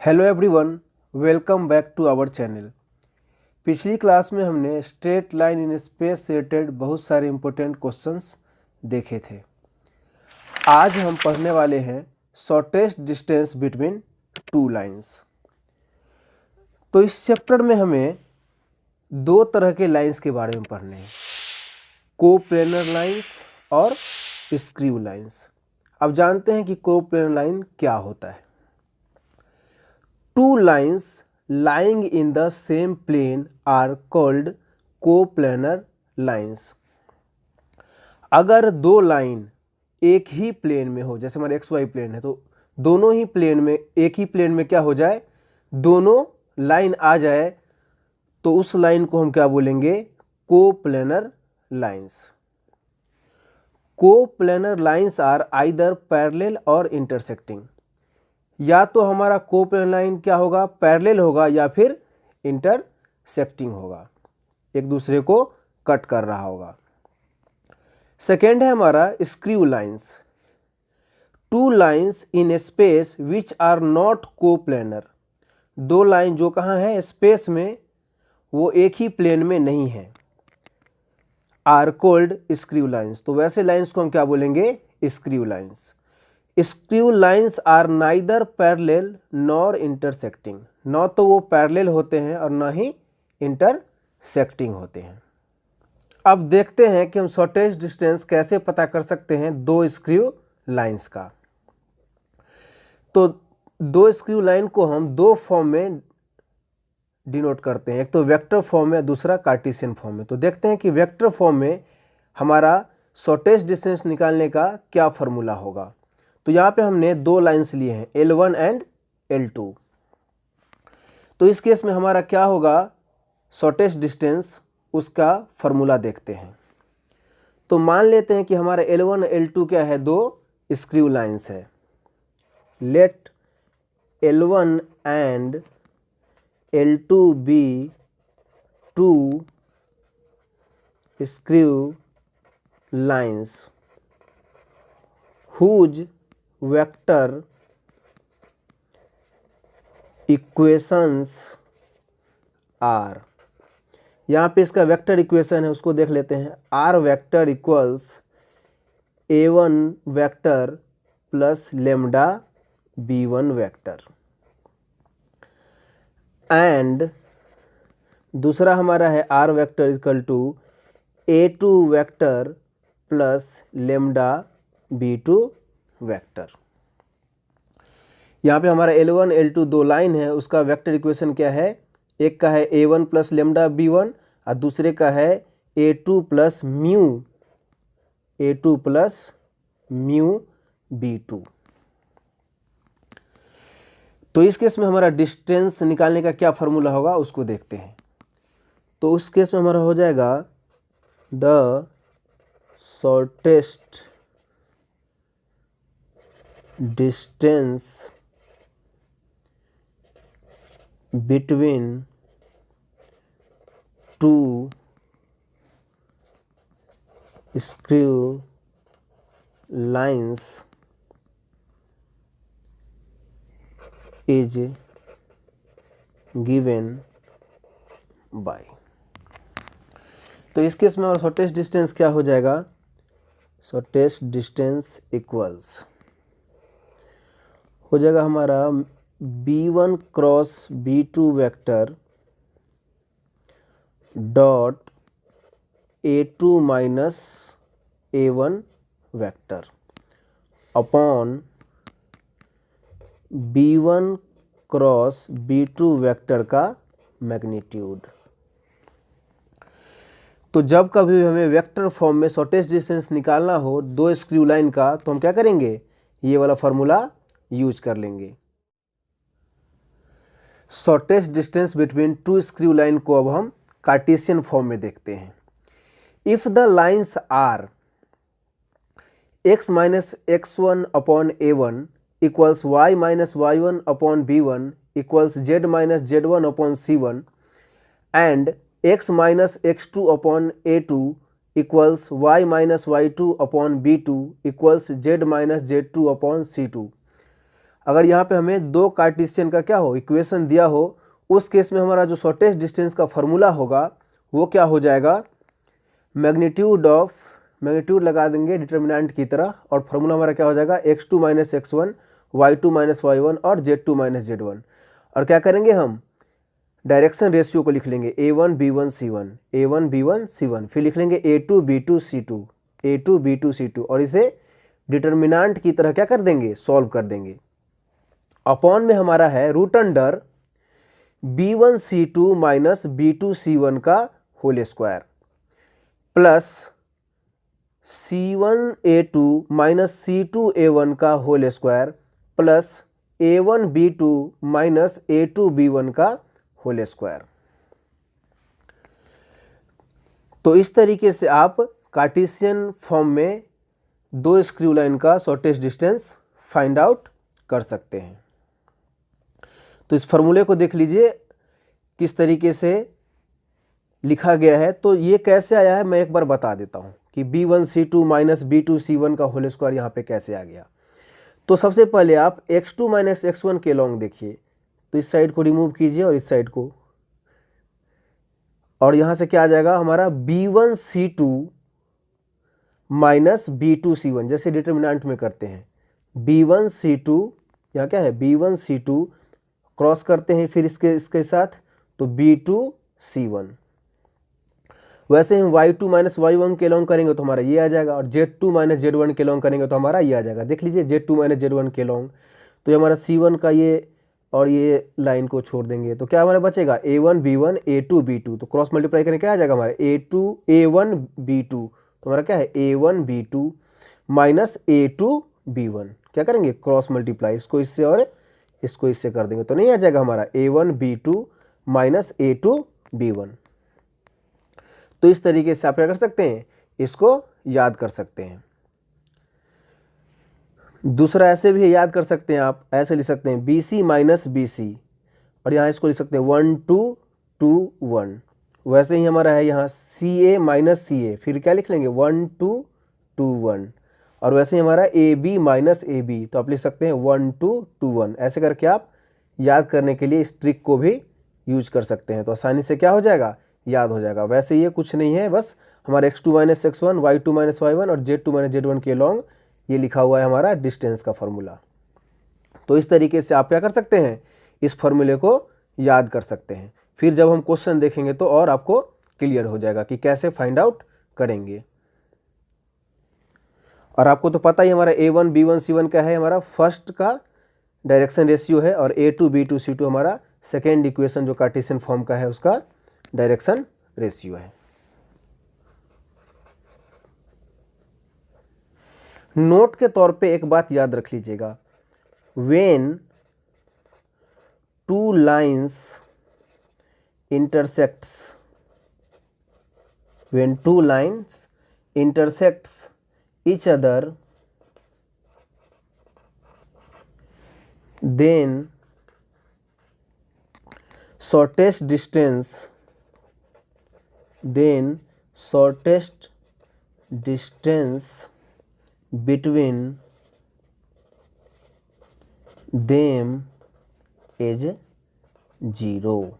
Hello everyone, welcome back to our channel. पिछली class में हमने स्ट्रेट लाइन इन स्पेस से रिलेटेड बहुत सारे इंपॉर्टेंट क्वेश्चंस देखे थे। आज हम पढ़ने वाले हैं shortest distance between two lines. तो इस चैप्टर में हमें दो तरह के लाइंस के बारे में पढ़ने हैं, कोप्लेनर लाइंस और स्क्रू लाइंस। अब जानते हैं कि कोप्लेनर लाइन क्या होता है। Two lines lying in the same plane are called coplanar lines. अगर दो लाइन एक ही प्लेन में हो, जैसे हमारे XY प्लेन है, तो दोनों ही प्लेन में एक ही प्लेन में क्या हो जाए, दोनों लाइन आ जाए, तो उस लाइन को हम क्या बोलेंगे, coplanar lines. Coplanar lines are either parallel और इंटरसेक्टिंग। या तो हमारा कोप्लेनर लाइन क्या होगा, पैरेलल होगा या फिर इंटरसेक्टिंग होगा, एक दूसरे को कट कर रहा होगा। सेकेंड है हमारा screw lines. Two lines in space which are not coplanar. दो लाइन जो कहाँ है, स्पेस में, वो एक ही प्लेन में नहीं है, आर कोल्ड स्क्रू लाइंस। तो वैसे लाइंस को हम क्या बोलेंगे, screw lines. Screw lines are neither parallel nor intersecting. न तो वो पैरेलल होते हैं और न ही इंटरसेक्टिंग होते हैं। अब देखते हैं कि हम शॉर्टेस्ट डिस्टेंस कैसे पता कर सकते हैं दो स्क्रू लाइंस का। तो दो स्क्रू लाइन को हम दो फॉर्म में डिनोट करते हैं, एक तो वेक्टर फॉर्म में, दूसरा कार्टेशियन फॉर्म में। तो देखते हैं कि वेक्टर फॉर्म में हमारा शॉर्टेस्ट डिस्टेंस निकालने का क्या फॉर्मूला होगा। तो यहाँ पे हमने दो लाइंस लिए हैं, L1 एंड L2। तो इस केस में हमारा क्या होगा शॉर्टेस्ट डिस्टेंस, उसका फॉर्मूला देखते हैं। तो मान लेते हैं कि हमारा L1 L2 क्या है, दो स्क्रू लाइंस है। Let L1 and L2 be two screw lines whose vector equations are. यहाँ पे इसका वेक्टर इक्वेशन है, उसको देख लेते हैं। R vector equals A1 vector plus lambda B1 vector, and दूसरा हमारा है R vector equal to A2 vector plus lambda B2 vector. यहाँ पे हमारा L1 L2 दो लाइन है, उसका वेक्टर इक्वेशन क्या है, एक का है A1 प्लस लेमडा B1 और दूसरे का है A2 प्लस म्यू B2। तो इस केस में हमारा डिस्टेंस निकालने का क्या फॉर्मूला होगा, उसको देखते हैं। तो उस केस में हमारा हो जाएगा the shortest distance between two screw lines is given by. तो इस केस में हमारा शॉर्टेस्ट डिस्टेंस क्या हो जाएगा, शॉर्टेस्ट डिस्टेंस इक्वल्स हो जाएगा हमारा B1 cross B2 vector dot A2 minus A1 vector upon B1 cross B2 vector का मैग्नीट्यूड। तो जब कभी हमें वेक्टर फॉर्म में शॉर्टेस्ट डिस्टेंस निकालना हो दो स्क्रू लाइन का, तो हम क्या करेंगे, ये वाला फॉर्मूला यूज कर लेंगे। Shortest distance between two screw line को अब हम कार्टेशियन फॉर्म में देखते हैं। If the lines are x minus x1 upon A1 equals y minus y1 upon B1 equals z minus z1 upon C1 and x minus x2 upon A2 equals y minus y2 upon b2 equals z minus z2 upon c2। अगर यहाँ पे हमें दो Cartesian का क्या हो equation दिया हो, उस केस में हमारा जो शॉर्टेस्ट डिस्टेंस का फॉर्मूला होगा वो क्या हो जाएगा, मैग्नीट्यूड लगा देंगे डिटर्मिनेंट की तरह, और फार्मूला हमारा क्या हो जाएगा, x2 minus x1 y2 minus y1 और z2 माइनस z1। और क्या करेंगे हम डायरेक्शन रेशियो को लिख लेंगे a1 b1 c1 a1 b1 c1, फिर लिख लेंगे a2 b2 c2 a2 b2 c2, और इसे डिटर्मिनेंट की तरह क्या कर देंगे, सॉल्व कर देंगे। अपॉन में हमारा है root under b1 c2 minus b2 c1 का whole square plus c1 a2 minus c2 a1 का whole square plus a1 b2 minus a2 b1 का होल स्क्वायर। तो इस तरीके से आप कार्टेशियन फॉर्म में दो स्क्रू लाइन का शॉर्टेस्ट डिस्टेंस फाइंड आउट कर सकते हैं। तो इस फॉर्मूले को देख लीजिए किस तरीके से लिखा गया है। तो ये कैसे आया है मैं एक बार बता देता हूँ कि b1 c2 minus b2 c1 का होल स्क्वायर यहाँ पे कैसे आ गया। तो सबसे पहले आप x2 माइनस x1 के लॉन्ग देखिए, तो इस साइड को रिमूव कीजिए और इस साइड को, और यहाँ से क्या आ जाएगा हमारा b1 c2 minus b2 c1, जैसे डिटर्मिनेंट में करते हैं b1 c2, यहाँ क्या है b1 c2 क्रॉस करते हैं फिर इसके साथ तो b2 c1। वैसे हम y2 माइनस y1 के लॉन्ग करेंगे तो हमारा ये आ जाएगा, और z2 माइनस z1 के लॉन्ग करेंगे तो हमारा ये आ जाएगा। देख लीजिए z2 माइनस z1 के लॉन्ग, तो ये हमारा c1 का ये और ये लाइन को छोड़ देंगे तो क्या हमारा बचेगा a1 b1 a2 b2, तो क्रॉस मल्टीप्लाई करेंगे क्या आ जाएगा हमारा a1 b2, तो हमारा क्या है a1 b2 minus a2 b1, क्या करेंगे क्रॉस मल्टीप्लाई, इसको इससे और इसको इससे कर देंगे तो नहीं आ जाएगा हमारा a1 b2 minus a2 b1। तो इस तरीके से आप क्या कर सकते हैं, इसको याद कर सकते हैं। दूसरा ऐसे भी याद कर सकते हैं, आप ऐसे लिख सकते हैं BC माइनस BC, और यहाँ इसको लिख सकते हैं 1 2 2 1। वैसे ही हमारा है यहाँ CA माइनस CA, फिर क्या लिख लेंगे 1 2 2 1, और वैसे ही हमारा AB माइनस AB, तो आप लिख सकते हैं 1 2 2 1। ऐसे करके आप याद करने के लिए इस ट्रिक को भी यूज कर सकते हैं, तो आसानी से क्या हो जाएगा, याद हो जाएगा। वैसे ये कुछ नहीं है, बस हमारा x2 minus x1 y2 minus y1 और z2 माइनस z1 के लॉन्ग ये लिखा हुआ है हमारा डिस्टेंस का फॉर्मूला। तो इस तरीके से आप क्या कर सकते हैं, इस फॉर्मूले को याद कर सकते हैं। फिर जब हम क्वेश्चन देखेंगे तो और आपको क्लियर हो जाएगा कि कैसे फाइंड आउट करेंगे। और आपको तो पता ही हमारा a1 b1 c1 का है हमारा फर्स्ट का डायरेक्शन रेशियो है, और a2 b2 c2 हमारा सेकेंड इक्वेशन जो कार्टेशियन फॉर्म का है उसका डायरेक्शन रेशियो है। नोट के तौर पे एक बात याद रख लीजिएगा, when two lines intersects each other, then shortest distance between them is 0।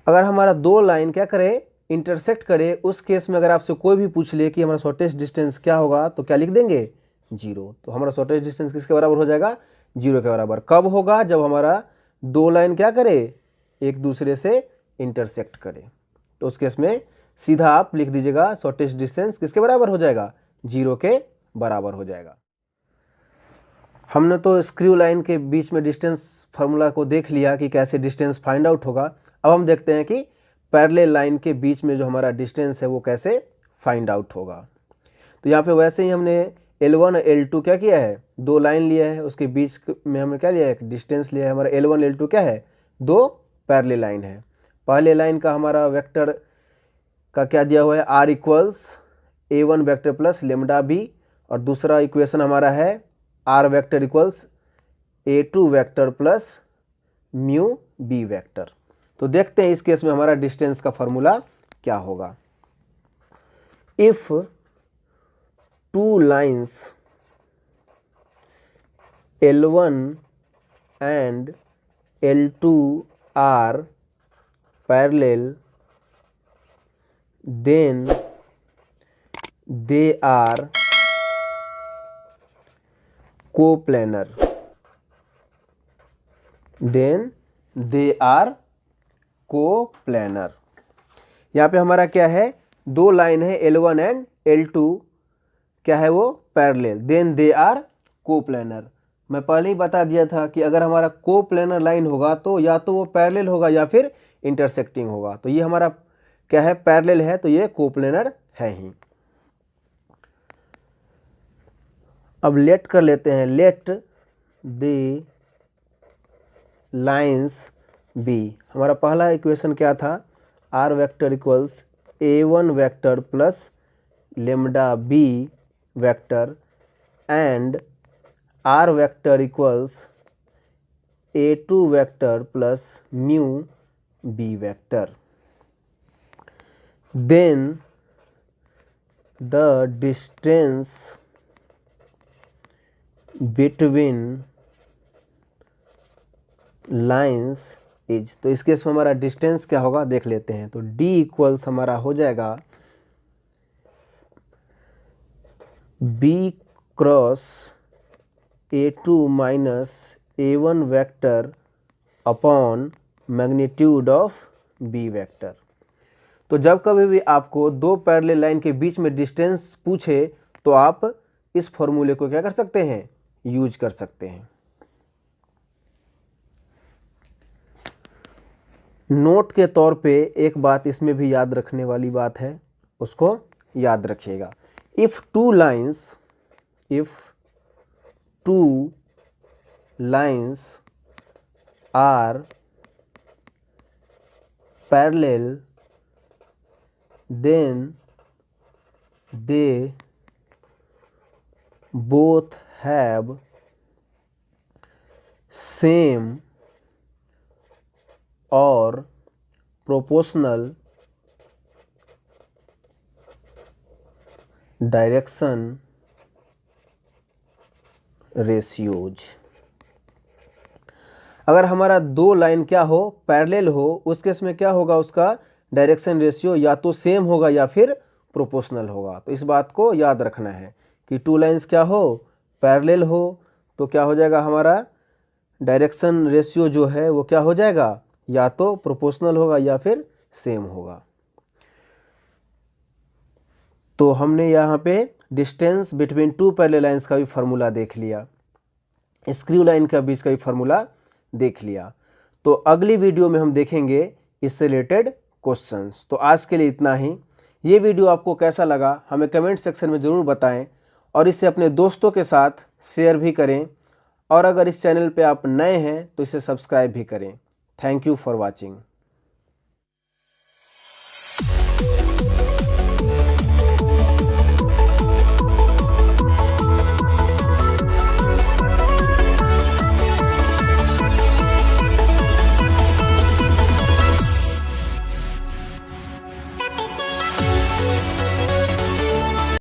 अगर हमारा दो लाइन क्या करे, इंटरसेक्ट करे, उस केस में अगर आपसे कोई भी पूछ ले कि हमारा शॉर्टेस्ट डिस्टेंस क्या होगा तो क्या लिख देंगे 0। तो हमारा शॉर्टेस्ट डिस्टेंस किसके बराबर हो जाएगा, 0 के बराबर। कब होगा, जब हमारा दो लाइन क्या करे, एक दूसरे से इंटरसेक्ट करे, तो उस केस में सीधा आप लिख दीजिएगा शॉर्टेस्ट डिस्टेंस किसके बराबर हो जाएगा, 0 के बराबर हो जाएगा। हमने तो स्क्रू लाइन के बीच में डिस्टेंस फार्मूला को देख लिया कि कैसे डिस्टेंस फाइंड आउट होगा। अब हम देखते हैं कि पैरेलल लाइन के बीच में जो हमारा डिस्टेंस है वो कैसे फाइंड आउट होगा। तो यहाँ पे वैसे ही हमने L1 और L2 क्या किया है, दो लाइन लिया है, उसके बीच में हमने क्या लिया है, एक डिस्टेंस लिया है। हमारा L1 L2 क्या है, दो पैरेलल लाइन है। पहले लाइन का हमारा वेक्टर का क्या दिया हुआ है, R equals A1 vector plus lambda B, और दूसरा इक्वेशन हमारा है R vector equals A2 vector plus mu B vector. तो देखते हैं इस केस में हमारा डिस्टेंस का फॉर्मूला क्या होगा। if two lines L1 and L2 are parallel, then they are coplanar. Then they are coplanar. यहाँ पे हमारा क्या है, दो लाइन है L1 एंड L2, क्या है वो, parallel, then they are coplanar. मैं पहले ही बता दिया था कि अगर हमारा कोप्लेनर लाइन होगा तो या तो वो पैरेलल होगा या फिर इंटरसेक्टिंग होगा। तो ये हमारा क्या है, पैरेलल है, तो ये कोप्लेनर है ही। अब लेट कर लेते हैं, लेट द लाइंस बी। हमारा पहला इक्वेशन क्या था, R vector equals A1 vector plus lambda B vector and R vector equals A2 vector plus mu B vector. Then the distance between lines is. तो इस case में हमारा distance क्या होगा देख लेते हैं। तो D इक्वल्स हमारा हो जाएगा B cross A2 minus A1 vector upon magnitude of B vector. तो जब कभी भी आपको दो पैरेलल लाइन के बीच में डिस्टेंस पूछे तो आप इस फॉर्मूले को क्या कर सकते हैं, यूज कर सकते हैं। नोट के तौर पे एक बात इसमें भी याद रखने वाली बात है, उसको याद रखिएगा। If two lines are parallel then they both have same और प्रोपोर्शनल डायरेक्शन रेशियोज। अगर हमारा दो लाइन क्या हो, पैरेलल हो, उस केस में क्या होगा, उसका डायरेक्शन रेशियो या तो सेम होगा या फिर प्रोपोर्शनल होगा। तो इस बात को याद रखना है कि टू लाइंस क्या हो, पैरेलल हो, तो क्या हो जाएगा, हमारा डायरेक्शन रेशियो जो है वो क्या हो जाएगा, या तो प्रोपोर्शनल होगा या फिर सेम होगा। तो हमने यहाँ पे distance between to parallel lines का भी फार्मूला देख लिया, स्क्रू लाइन का बीच का भी फार्मूला देख लिया। तो अगली वीडियो में हम देखेंगे इससे रिलेटेड क्वेश्चंस। तो आज के लिए इतना ही। ये वीडियो आपको कैसा लगा हमें कमेंट सेक्शन में ज़रूर बताएं और इसे अपने दोस्तों के साथ शेयर भी करें। और अगर इस चैनल पे आप नए हैं तो इसे सब्सक्राइब भी करें। Thank you for watching.